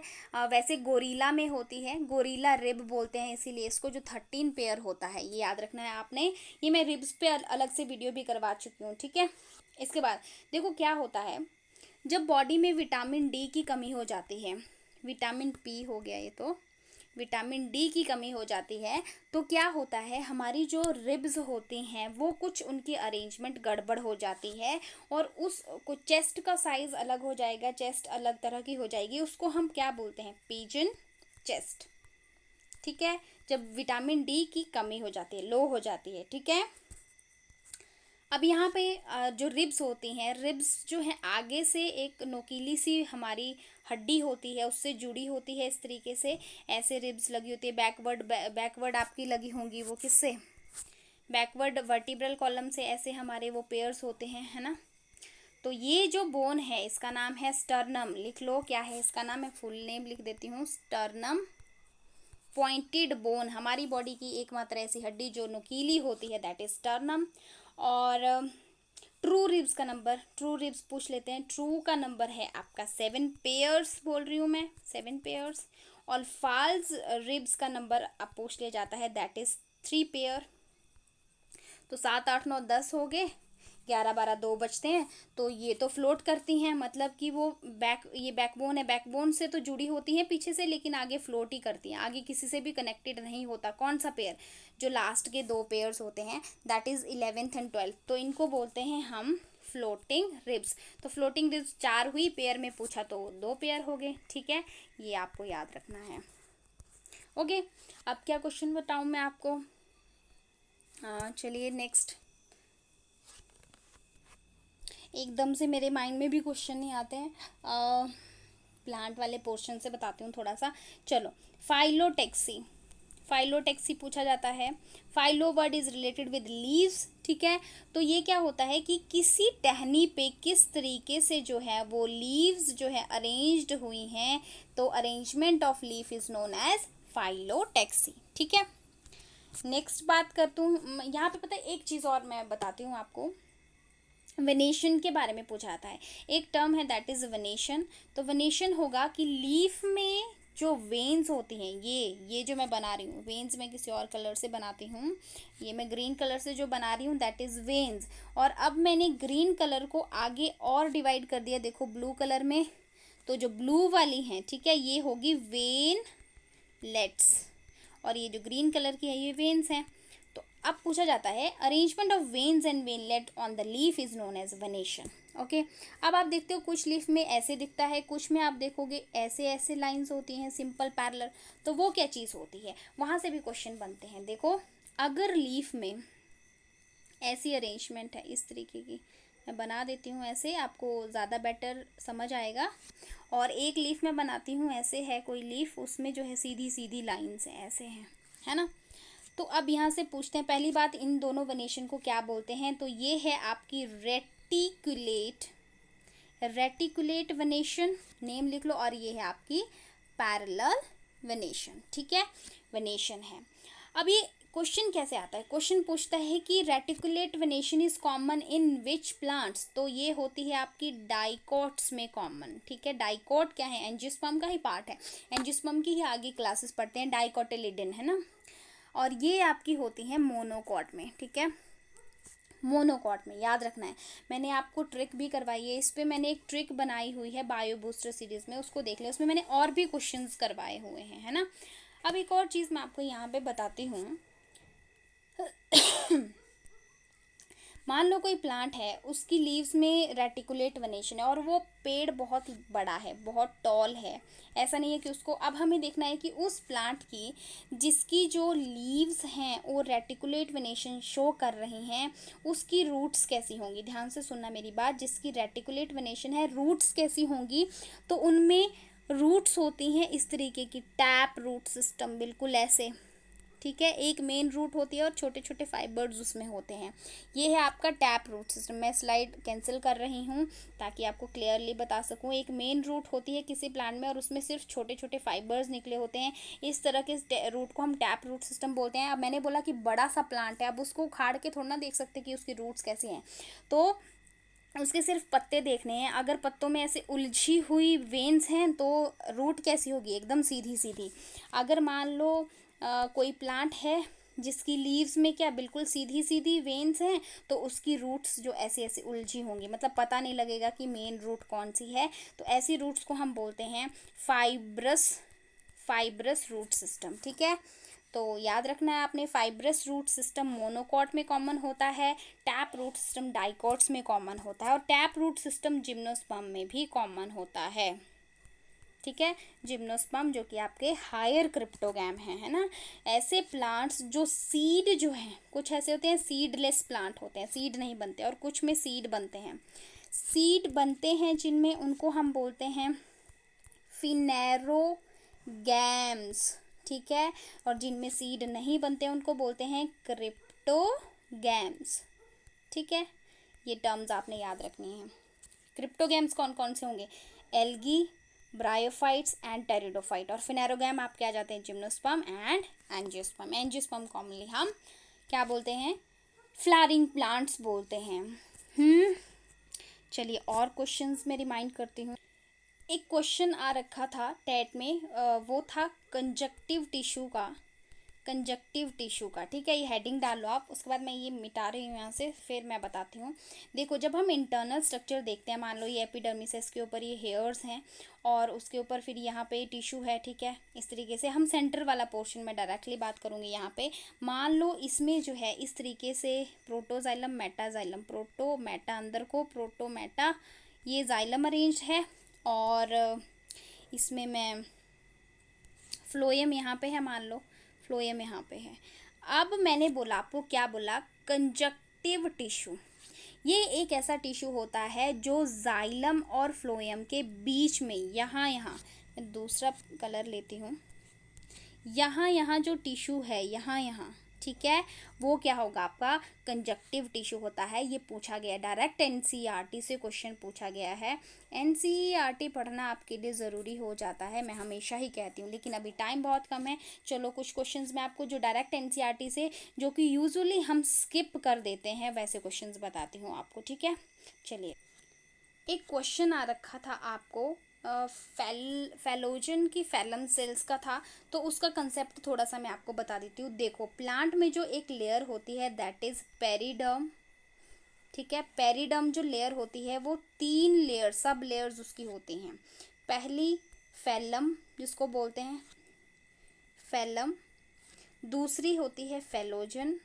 वैसे गोरीला में होती है, गोरीला रिब बोलते हैं इसीलिए इसको, जो 13 पेयर होता है, ये याद रखना है आपने। ये मैं रिब्स पे अलग से वीडियो भी करवा चुकी हूँ, ठीक है। इसके बाद देखो क्या होता है, जब बॉडी में विटामिन डी की कमी हो जाती है, विटामिन पी हो गया ये, तो विटामिन डी की कमी हो जाती है, तो क्या होता है, हमारी जो रिब्स होती हैं वो कुछ उनकी अरेंजमेंट गड़बड़ हो जाती है, और उस कुछ चेस्ट का साइज अलग हो जाएगा, चेस्ट अलग तरह की हो जाएगी, उसको हम क्या बोलते हैं? पिजन चेस्ट, ठीक है। जब विटामिन डी की कमी हो जाती है, लो हो जाती है, ठीक है। अब यहाँ पे जो रिब्स होती हैं, रिब्स जो है आगे से एक नोकीली सी हमारी हड्डी होती है, उससे जुड़ी होती है इस तरीके से, ऐसे रिब्स लगी होती है। बैकवर्ड आपकी लगी होंगी, वो किससे? बैकवर्ड वर्टिब्रल कॉलम से ऐसे हमारे वो पेयर्स होते हैं, है ना। तो ये जो बोन है इसका नाम है स्टर्नम। लिख लो क्या है इसका नाम, है फुल नेम लिख देती हूँ, स्टर्नम पॉइंटेड बोन। हमारी बॉडी की एकमात्र ऐसी हड्डी जो नुकीली होती है, दैट इज स्टर्नम। और ट्रू रिब्स का नंबर, ट्रू रिब्स पूछ लेते हैं। ट्रू का नंबर है आपका 7 पेयर्स, बोल रही हूँ मैं 7 पेयर्स। और फॉल्स रिब्स का नंबर आप पूछ लिया जाता है, दैट इज 3 पेयर। तो 7 8 9 10 हो गए, 11 12 2 बचते हैं। तो ये तो फ्लोट करती हैं, मतलब कि वो ये बैकबोन है, बैकबोन से तो जुड़ी होती हैं पीछे से, लेकिन आगे फ्लोट ही करती हैं, आगे किसी से भी कनेक्टेड नहीं होता। कौन सा पेयर? जो लास्ट के 2 पेयर्स होते हैं, that is 11th and 12th, तो इनको बोलते हैं हम फ्लोटिंग रिब्स। तो फ्लोटिंग रिब्स 4 हुई, पेयर में पूछा तो 2 पेयर हो गए, ठीक है। ये आपको याद रखना है, ओके। अब क्या क्वेश्चन बताऊँ मैं आपको? चलिए नेक्स्ट। एकदम से मेरे माइंड में भी क्वेश्चन नहीं आते हैं, प्लांट वाले पोर्शन से बताती हूँ थोड़ा सा। चलो, फाइलोटेक्सी, फाइलोटेक्सी पूछा जाता है। Phyllo word is related with leaves, ठीक है। तो ये क्या होता है कि किसी टहनी पे किस तरीके से जो है वो लीव्स जो है अरेंज्ड हुई हैं, तो arrangement of leaf is known as phyllotaxy, ठीक है। नेक्स्ट बात करती हूँ यहाँ पे, पता है एक चीज़ और मैं बताती हूँ आपको, वेनेशन के बारे में पूछा जाता है। एक टर्म है दैट इज वेनेशन। तो वेनेशन होगा कि लीफ में जो वेन्स होती हैं, ये जो मैं बना रही हूँ, वेन्स मैं किसी और कलर से बनाती हूँ, ये मैं ग्रीन कलर से जो बना रही हूँ दैट इज वेन्स। और अब मैंने ग्रीन कलर को आगे और डिवाइड कर दिया, देखो ब्लू कलर में, तो जो ब्लू वाली हैं, ठीक है, ये होगी वेन लेट्स, और ये जो ग्रीन कलर की है ये वेन्स हैं। तो अब पूछा जाता है arrangement of veins and veinlet on the leaf is known as venation, okay. अब आप देखते हो कुछ लीफ में ऐसे दिखता है, कुछ में आप देखोगे ऐसे ऐसे लाइंस होती हैं, सिंपल पैरेलल, तो वो क्या चीज़ होती है? वहाँ से भी क्वेश्चन बनते हैं। देखो, अगर लीफ में ऐसी अरेंजमेंट है, इस तरीके की मैं बना देती हूँ, ऐसे आपको ज़्यादा बेटर समझ आएगा। और एक लीफ में बनाती हूँ, ऐसे है कोई लीफ, उसमें जो है सीधी सीधी लाइंस हैं, ऐसे हैं, है ना। तो अब यहाँ से पूछते हैं, पहली बात, इन दोनों वेनेशन को क्या बोलते हैं? तो ये है आपकी रेटिकुलेट, रेटिकुलेट वेनेशन, नेम लिख लो। और ये है आपकी पैरेलल वेनेशन, ठीक है, वेनेशन है। अब ये क्वेश्चन कैसे आता है, क्वेश्चन पूछता है कि reticulate venation is common in which plants, तो ये होती है आपकी डाइकोट्स में कॉमन। ठीक है, डाइकोट क्या है, एंजियोस्पर्म का ही पार्ट है, एंजियोस्पर्म की ही आगे क्लासेस पढ़ते हैं, डाइकोटिलिडन है ना, और ये आपकी होती है मोनोकॉट में। ठीक है, मोनोकॉट में याद रखना है। मैंने आपको ट्रिक भी करवाई है, इस पर मैंने एक ट्रिक बनाई हुई है बायो बूस्टर सीरीज में, उसको देख ले, उसमें मैंने और भी क्वेश्चंस करवाए हुए हैं, है ना। अब एक और चीज़ मैं आपको यहाँ पे बताती हूँ। मान लो कोई प्लांट है, उसकी लीव्स में रेटिकुलेट वेनेशन है और वो पेड़ बहुत बड़ा है, बहुत टॉल है। ऐसा नहीं है कि उसको, अब हमें देखना है कि उस प्लांट की जिसकी जो लीव्स हैं वो रेटिकुलेट वेनेशन शो कर रही हैं, उसकी रूट्स कैसी होंगी। ध्यान से सुनना मेरी बात, जिसकी रेटिकुलेट वेनेशन है, रूट्स कैसी होंगी, तो उनमें रूट्स होती हैं इस तरीके की, टैप रूट सिस्टम, बिल्कुल ऐसे। ठीक है, एक मेन रूट होती है और छोटे छोटे फाइबर्स उसमें होते हैं। ये है आपका टैप रूट सिस्टम। मैं स्लाइड कैंसिल कर रही हूँ ताकि आपको क्लियरली बता सकूँ। एक मेन रूट होती है किसी प्लांट में और उसमें सिर्फ छोटे छोटे फाइबर्स निकले होते हैं, इस तरह के रूट को हम टैप रूट सिस्टम बोलते हैं। अब मैंने बोला कि बड़ा सा प्लांट है, अब उसको उखाड़ के थोड़ा ना देख सकते कि उसकी रूट्स कैसी हैं, तो उसके सिर्फ पत्ते देखने हैं। अगर पत्तों में ऐसे उलझी हुई वेन्स हैं तो रूट कैसी होगी, एकदम सीधी सीधी। अगर मान लो कोई प्लांट है जिसकी लीव्स में क्या बिल्कुल सीधी सीधी वेन्स हैं, तो उसकी रूट्स जो ऐसे ऐसे उलझी होंगी, मतलब पता नहीं लगेगा कि मेन रूट कौन सी है। तो ऐसी रूट्स को हम बोलते हैं फाइब्रस फाइब्रस रूट सिस्टम। ठीक है, तो याद रखना है आपने, फाइब्रस रूट सिस्टम मोनोकॉट में कॉमन होता है, टैप रूट सिस्टम डाइकॉट्स में कॉमन होता है, और टैप रूट सिस्टम जिम्नोस्पर्म में भी कॉमन होता है। ठीक है, जिम्नोस्पर्म जो कि आपके हायर क्रिप्टोगैम है ना। ऐसे प्लांट्स जो सीड जो हैं, कुछ ऐसे होते हैं सीडलेस प्लांट होते हैं, सीड नहीं बनते, और कुछ में सीड बनते हैं। सीड बनते हैं जिनमें, उनको हम बोलते हैं फिनेरोगैम्स। ठीक है, और जिनमें सीड नहीं बनते उनको बोलते हैं क्रिप्टोगैम्स। ठीक है, ये टर्म्स आपने याद रखनी है। क्रिप्टोगैम्स कौन कौन से होंगे, एल्गी, ब्रायोफाइट्स एंड टेरिडोफाइट, और फिनेरोगैम आपके आ जाते हैं gymnosperm and angiosperm. Angiosperm commonly हम क्या बोलते हैं, फ्लावरिंग प्लांट्स बोलते हैं। चलिए और क्वेश्चंस में रिमाइंड करती हूँ। एक क्वेश्चन आ रखा था टेट में, वो था कंजक्टिव टिश्यू का, कंजक्टिव टिश्यू का। ठीक है, ये हेडिंग डाल लो आप, उसके बाद मैं ये मिटा रही हूँ यहाँ से, फिर मैं बताती हूँ। देखो, जब हम इंटरनल स्ट्रक्चर देखते हैं, मान लो ये एपिडर्मिस है, इसके ऊपर ये हेयर्स हैं और उसके ऊपर फिर यहाँ पे टिश्यू है। ठीक है, इस तरीके से हम सेंटर वाला पोर्शन में डायरेक्टली बात करूँगी यहाँ पे। मान लो इसमें जो है इस तरीके से प्रोटोजाइलम मेटाजाइलम, प्रोटो मेटा अंदर को, प्रोटो मेटा, ये जाइलम अरेंज है, और इसमें मैं फ्लोएम यहाँ पे है, मान लो फ्लोएम यहाँ पे है। अब मैंने बोला आपको, क्या बोला, कंजक्टिव टिश्यू। ये एक ऐसा टिश्यू होता है जो जाइलम और फ्लोएम के बीच में, यहाँ यहाँ मैं दूसरा कलर लेती हूँ, यहाँ यहाँ जो टिश्यू है, यहाँ यहाँ, ठीक है, वो क्या होगा, आपका कंजक्टिव टिश्यू होता है। ये पूछा गया डायरेक्ट, एनसीईआरटी से क्वेश्चन पूछा गया है। एनसीईआरटी पढ़ना आपके लिए ज़रूरी हो जाता है, मैं हमेशा ही कहती हूँ, लेकिन अभी टाइम बहुत कम है। चलो कुछ क्वेश्चंस मैं आपको जो डायरेक्ट एनसीईआरटी से, जो कि यूजुअली हम स्किप कर देते हैं, वैसे क्वेश्चंस बताती हूँ आपको। ठीक है, चलिए एक क्वेश्चन आ रखा था आपको, फैलोजन की फैलम सेल्स का था, तो उसका कंसेप्ट थोड़ा सा मैं आपको बता देती हूँ। देखो, प्लांट में जो एक लेयर होती है दैट इज पेरिडर्म। ठीक है, पेरिडर्म जो लेयर होती है वो 3 लेयर, सब लेयर्स उसकी होती हैं। पहली फैलम जिसको बोलते हैं फैलम, दूसरी होती है फैलोजन,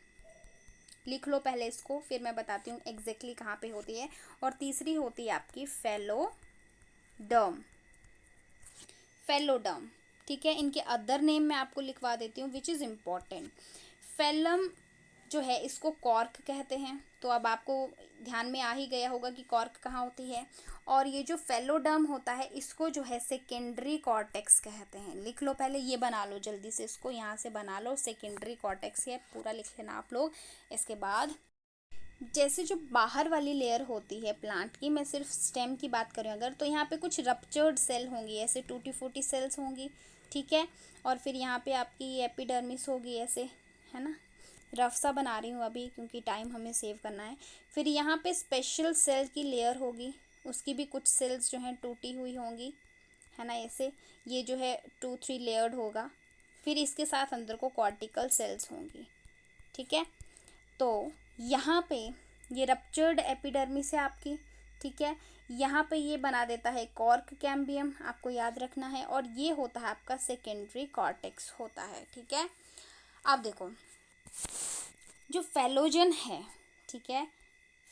लिख लो पहले इसको, फिर मैं बताती हूँ एग्जैक्टली कहाँ पे होती है, और तीसरी होती है आपकी फैलोडर्म, फैलोडर्म। ठीक है, इनके अदर नेम मैं आपको लिखवा देती हूँ विच इज़ इम्पॉर्टेंट। फैलम जो है इसको कॉर्क कहते हैं, तो अब आपको ध्यान में आ ही गया होगा कि कॉर्क कहाँ होती है। और ये जो फैलोडर्म होता है इसको जो है सेकेंडरी कॉर्टेक्स कहते हैं। लिख लो पहले, ये बना लो जल्दी से, इसको यहाँ से बना लो, सेकेंडरी कॉर्टेक्स है, पूरा लिख लेना आप लोग। इसके बाद जैसे जो बाहर वाली लेयर होती है प्लांट की, मैं सिर्फ स्टेम की बात करूँ अगर, तो यहाँ पे कुछ रप्चर्ड सेल होंगी, ऐसे टूटी फूटी सेल्स होंगी। ठीक है, और फिर यहाँ पे आपकी एपिडर्मिस होगी ऐसे, है ना, रफ सा बना रही हूँ अभी क्योंकि टाइम हमें सेव करना है। फिर यहाँ पे स्पेशल सेल की लेयर होगी, उसकी भी कुछ सेल्स जो हैं टूटी हुई होंगी, है ना, ऐसे ये जो है 2-3 लेयर्ड होगा। फिर इसके साथ अंदर को कॉर्टिकल सेल्स होंगी, ठीक है। तो यहाँ पे ये रप्चर्ड एपिडर्मिस है आपकी, ठीक है। यहाँ पे ये बना देता है कॉर्क कैम्बियम, आपको याद रखना है, और ये होता है आपका सेकेंडरी कॉर्टेक्स होता है, ठीक है। अब देखो जो फेलोजन है, ठीक है,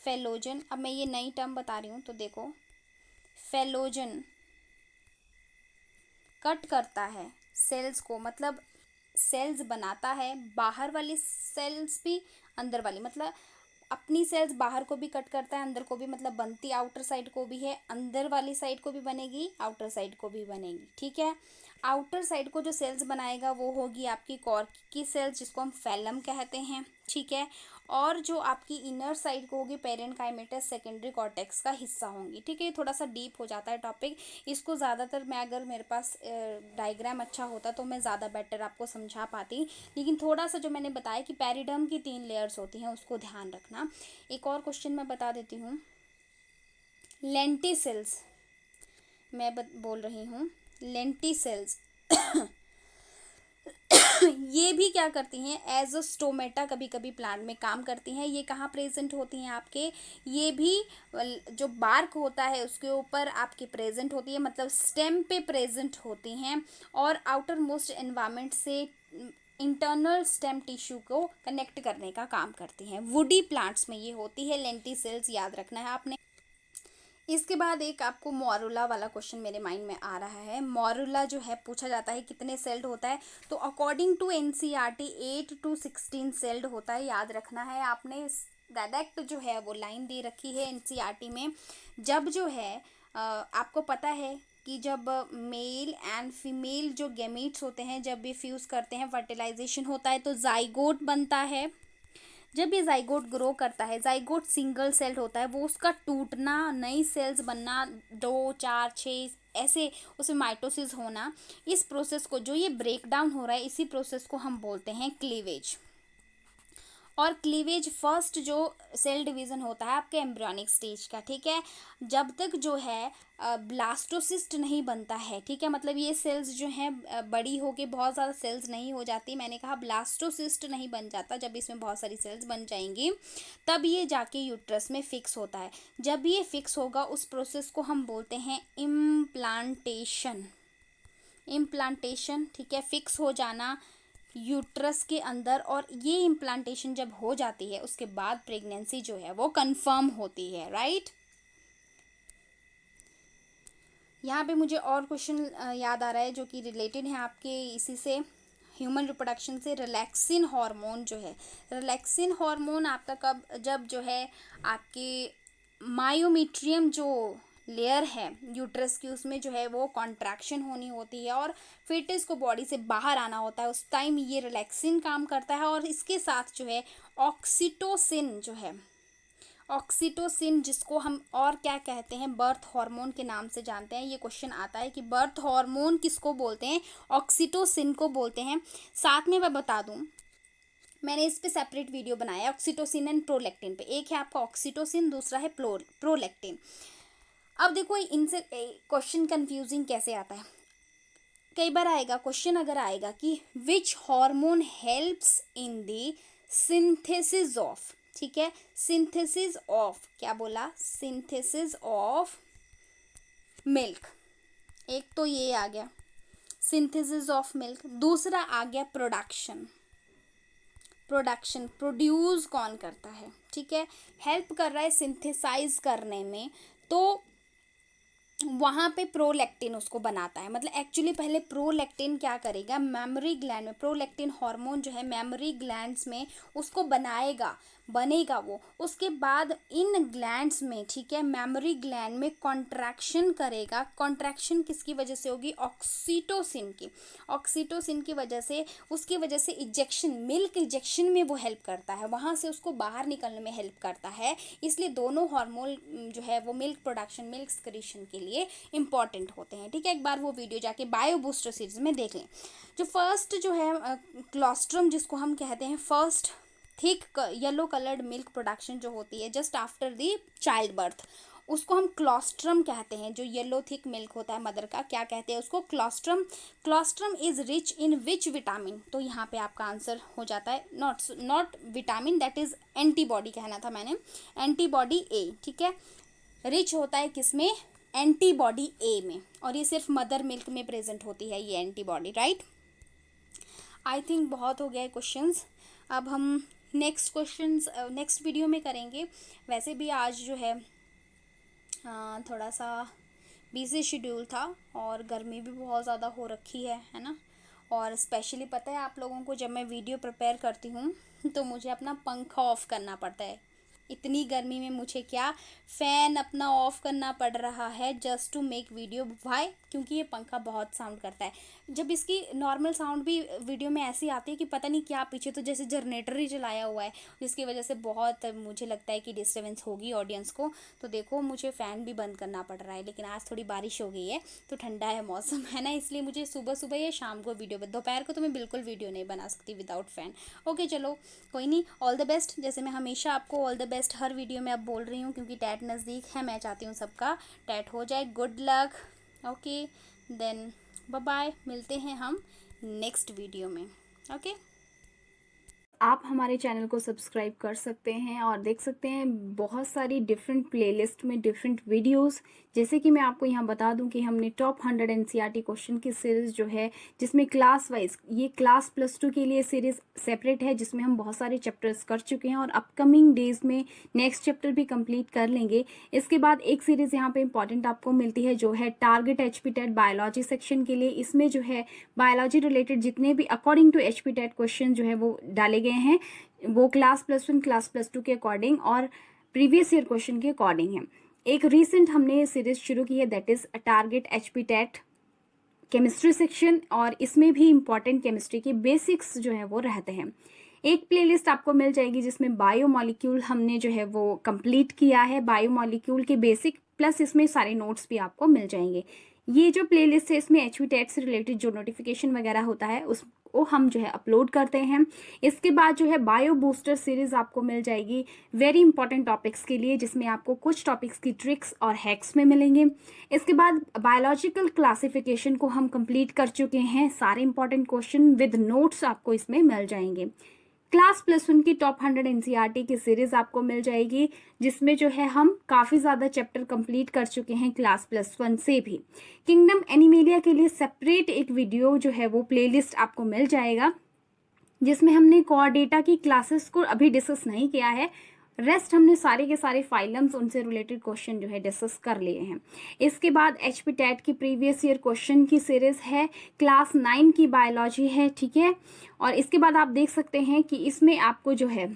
फेलोजन, अब मैं ये नई टर्म बता रही हूँ तो देखो, फेलोजन कट करता है सेल्स को, मतलब सेल्स बनाता है, बाहर वाली सेल्स भी अंदर वाली, मतलब अपनी सेल्स बाहर को भी कट करता है, अंदर को भी, मतलब बनती आउटर साइड को भी है, अंदर वाली साइड को भी बनेगी, आउटर साइड को भी बनेगी, ठीक है। आउटर साइड को जो सेल्स बनाएगा वो होगी आपकी कॉर्क की सेल्स, जिसको हम फैलम कहते हैं, ठीक है। और जो आपकी इनर साइड को होगी पेरेन्काइमेटस, सेकेंडरी कॉर्टेक्स का हिस्सा होंगी, ठीक है। ये थोड़ा सा डीप हो जाता है टॉपिक, इसको ज़्यादातर मैं, अगर मेरे पास डायग्राम अच्छा होता तो मैं ज़्यादा बेटर आपको समझा पाती, लेकिन थोड़ा सा जो मैंने बताया कि पेरिडर्म की 3 लेयर्स होती हैं उसको ध्यान रखना। एक और क्वेश्चन मैं बता देती हूँ, लेंटिसेल्स, मैं बोल रही हूँ लेंटिसेल्स ये भी क्या करती हैं, एज अ स्टोमेटा कभी कभी प्लांट में काम करती हैं। ये कहाँ प्रेजेंट होती हैं आपके, ये भी जो बार्क होता है उसके ऊपर आपकी प्रेजेंट होती है, मतलब स्टेम पे प्रेजेंट होती हैं, और आउटर मोस्ट एनवायरमेंट से इंटरनल स्टेम टिश्यू को कनेक्ट करने का काम करती हैं। वुडी प्लांट्स में ये होती है लेंटिसेल्स, याद रखना है आपने। इसके बाद एक आपको मोरुला वाला क्वेश्चन मेरे माइंड में आ रहा है। मोरुला जो है पूछा जाता है कितने सेल्ड होता है, तो according to NCERT 8 to 16 celled होता है, याद रखना है आपने। डायरेक्ट जो है वो लाइन दे रखी है एनसीईआरटी में। जब जो है आपको पता है कि जब मेल एंड फीमेल जो गैमीट्स होते हैं जब ये फ्यूज़ करते हैं, फर्टिलाइजेशन होता है तो जाइगोट बनता है। जब ये जाइगोट ग्रो करता है, जाइगोट सिंगल सेल्ड होता है, वो उसका टूटना, नई सेल्स बनना, 2, 4, 6 ऐसे उसमें माइटोसिस होना, इस प्रोसेस को, जो ये ब्रेक डाउन हो रहा है, इसी प्रोसेस को हम बोलते हैं क्लीवेज। और क्लीवेज फर्स्ट जो सेल डिवीज़न होता है आपके एम्ब्रियोनिक स्टेज का, ठीक है। जब तक जो है ब्लास्टोसिस्ट नहीं बनता है, ठीक है, मतलब ये सेल्स जो हैं बड़ी होके बहुत ज़्यादा सेल्स नहीं हो जाती, मैंने कहा ब्लास्टोसिस्ट नहीं बन जाता, जब इसमें बहुत सारी सेल्स बन जाएंगी तब ये जाके यूट्रस में फिक्स होता है। जब ये फिक्स होगा उस प्रोसेस को हम बोलते हैं इम्प्लांटेशन। इम्प्लांटेशन, ठीक है, फिक्स हो जाना यूट्रस के अंदर, और ये इम्प्लांटेशन जब हो जाती है उसके बाद प्रेगनेंसी जो है वो कंफर्म होती है, राइट। यहाँ पे मुझे और क्वेश्चन याद आ रहा है जो कि रिलेटेड है आपके इसी से, ह्यूमन रिप्रोडक्शन से। रिलैक्सिन हार्मोन जो है, रिलैक्सिन हार्मोन आपका कब, जब जो है आपके मायोमीट्रियम जो लेयर है यूट्रस की, उसमें जो है वो कॉन्ट्रैक्शन होनी होती है और फिटस को बॉडी से बाहर आना होता है, उस टाइम ये रिलैक्सिन काम करता है। और इसके साथ जो है ऑक्सीटोसिन जो है, ऑक्सीटोसिन जिसको हम और क्या कहते हैं, बर्थ हार्मोन के नाम से जानते हैं। ये क्वेश्चन आता है कि बर्थ हार्मोन किसको बोलते हैं, ऑक्सीटोसिन को बोलते हैं। साथ में मैं बता दूं, मैंने इस पे सेपरेट वीडियो बनाया है ऑक्सीटोसिन एंड प्रोलैक्टिन पे। एक है आपका ऑक्सीटोसिन, दूसरा है प्रोलैक्टिन। अब देखो इनसे क्वेश्चन कंफ्यूजिंग कैसे आता है, कई बार आएगा क्वेश्चन, अगर आएगा कि which hormone helps in the synthesis of, ठीक है, सिंथेसिस ऑफ, क्या बोला, सिंथेसिस ऑफ मिल्क। एक तो ये आ गया सिंथेसिस ऑफ मिल्क, दूसरा आ गया प्रोडक्शन। प्रोडक्शन, प्रोड्यूस कौन करता है, ठीक है, हेल्प कर रहा है सिंथेसाइज करने में, तो वहाँ पे प्रोलैक्टिन उसको बनाता है। मतलब एक्चुअली पहले प्रोलैक्टिन क्या करेगा, मेमोरी ग्लैंड में, प्रोलैक्टिन हार्मोन जो है मेमोरी ग्लैंड्स में उसको बनाएगा, बनेगा वो, उसके बाद इन ग्लैंड्स में, ठीक है, मेमोरी ग्लैंड में कॉन्ट्रैक्शन करेगा। कॉन्ट्रैक्शन किसकी वजह से होगी? ऑक्सीटोसिन की। ऑक्सीटोसिन की वजह से, उसकी वजह से इजेक्शन, मिल्क इजेक्शन में वो हेल्प करता है, वहाँ से उसको बाहर निकलने में हेल्प करता है। इसलिए दोनों हार्मोन जो है वो मिल्क प्रोडक्शन, मिल्क सक्रीशन के लिए इंपॉर्टेंट होते हैं, ठीक है। एक बार वो वीडियो जाके बायो बूस्टर सीरीज में देख लें। जो फर्स्ट जो है क्लोस्ट्रम जिसको हम कहते हैं, first thick yellow coloured milk production जो होती है just after the child birth, उसको हम क्लोस्ट्रम कहते हैं। जो येलो थिक मिल्क होता है मदर का, क्या कहते हैं उसको? Colostrum. Colostrum is rich in which vitamin? तो यहाँ पे आपका आंसर हो जाता है not vitamin, that is antibody कहना था मैंने, एंटीबॉडी ए, ठीक है। रिच होता है किसमें? एंटीबॉडी ए में, और ये सिर्फ मदर मिल्क में प्रेजेंट होती है ये एंटीबॉडी, राइट। आई थिंक बहुत हो गया है क्वेश्चंस। अब हम नेक्स्ट क्वेश्चंस नेक्स्ट वीडियो में करेंगे। वैसे भी आज जो है थोड़ा सा बिजी शेड्यूल था, और गर्मी भी बहुत ज़्यादा हो रखी है ना। और स्पेशली पता है आप लोगों को, जब मैं वीडियो प्रिपेयर करती हूँ तो मुझे अपना पंखा ऑफ करना पड़ता है। इतनी गर्मी में मुझे क्या, फ़ैन अपना ऑफ करना पड़ रहा है just to make video. Why? क्योंकि ये पंखा बहुत साउंड करता है। जब इसकी नॉर्मल साउंड भी वीडियो में ऐसी आती है कि पता नहीं क्या, पीछे तो जैसे जनरेटर ही चलाया हुआ है, जिसकी वजह से बहुत मुझे लगता है कि डिस्टर्बेंस होगी ऑडियंस को। तो देखो मुझे फ़ैन भी बंद करना पड़ रहा है। लेकिन आज थोड़ी बारिश हो गई है तो ठंडा है मौसम, है ना, इसलिए मुझे सुबह सुबह या शाम को वीडियो, दोपहर को तो मैं बिल्कुल वीडियो नहीं बना सकती विदाउट फ़ैन। ओके चलो कोई नहीं, ऑल द बेस्ट। जैसे मैं हमेशा आपको all the best her video में अब बोल रही हूँ, क्योंकि टैट नज़दीक है, मैं चाहती हूँ सबका टैट हो जाए। Good luck. Okay then bye bye, मिलते हैं हम नेक्स्ट वीडियो में। ओके आप हमारे चैनल को सब्सक्राइब कर सकते हैं और देख सकते हैं बहुत सारी डिफरेंट प्लेलिस्ट में डिफरेंट वीडियोस। जैसे कि मैं आपको यहाँ बता दूं कि हमने टॉप 100 एनसीईआरटी क्वेश्चन की सीरीज़ जो है, जिसमें क्लास वाइज, ये क्लास +2 के लिए सीरीज़ सेपरेट है, जिसमें हम बहुत सारे चैप्टर्स कर चुके हैं और अपकमिंग डेज में नेक्स्ट चैप्टर भी कंप्लीट कर लेंगे। इसके बाद एक सीरीज़ यहाँ पे इंपॉर्टेंट आपको मिलती है, जो है target HP TET biology section के लिए। इसमें जो है बायोलॉजी रिलेटेड जितने भी according to HP TET question जो है वो डाले गए हैं, वो क्लास +1 क्लास +2 के अकॉर्डिंग और प्रीवियस ईयर क्वेश्चन के अकॉर्डिंग है। एक रीसेंट हमने सीरीज शुरू की है, that is target HP TET chemistry section, और इसमें भी इंपॉर्टेंट केमिस्ट्री के बेसिक्स जो है वो रहते हैं। एक प्लेलिस्ट आपको मिल जाएगी जिसमें बायोमॉलिक्यूल हमने जो है वो कंप्लीट किया है, बायोमॉलिक्यूल के बेसिक प्लस इसमें सारे नोट्स भी आपको मिल जाएंगे। ये जो प्लेलिस्ट है इसमें HP टेट से रिलेटेड जो नोटिफिकेशन वगैरह होता है उसको हम जो है अपलोड करते हैं। इसके बाद जो है बायो बूस्टर सीरीज आपको मिल जाएगी वेरी इंपॉर्टेंट टॉपिक्स के लिए, जिसमें आपको कुछ टॉपिक्स की ट्रिक्स और हैक्स में मिलेंगे। इसके बाद बायोलॉजिकल क्लासिफिकेशन को हम कंप्लीट कर चुके हैं, सारे इंपॉर्टेंट क्वेश्चन विद नोट्स आपको इसमें मिल जाएंगे। क्लास +1 की टॉप 100 एनसीईआरटी की सीरीज आपको मिल जाएगी, जिसमें जो है हम काफ़ी ज़्यादा चैप्टर कंप्लीट कर चुके हैं क्लास +1 से भी। किंगडम एनिमेलिया के लिए सेपरेट एक वीडियो जो है वो प्लेलिस्ट आपको मिल जाएगा, जिसमें हमने कोर डेटा की क्लासेस को अभी डिस्कस नहीं किया है, रेस्ट हमने सारे के सारे फाइलम्स उनसे रिलेटेड क्वेश्चन जो है डिस्कस कर लिए हैं। इसके बाद HP टेट की प्रीवियस ईयर क्वेश्चन की सीरीज है, क्लास 9 की बायोलॉजी है, ठीक है। और इसके बाद आप देख सकते हैं कि इसमें आपको जो है,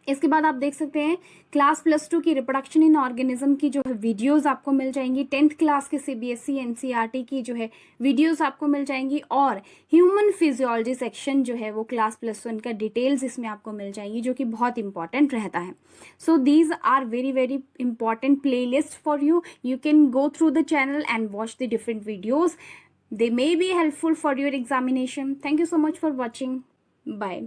इसके बाद आप देख सकते हैं क्लास +2 की रिप्रोडक्शन इन ऑर्गेनिज्म की जो है वीडियोस आपको मिल जाएंगी। 10th क्लास के CBSE NCERT की जो है वीडियोस आपको मिल जाएंगी, और ह्यूमन फिजियोलॉजी सेक्शन जो है वो क्लास +1 का डिटेल्स इसमें आपको मिल जाएंगी, जो कि बहुत इंपॉर्टेंट रहता है। So these are very very important playlist for you. You can go through the channel and watch the different videos. They may be helpful for your examination. Thank you so much for watching. Bye.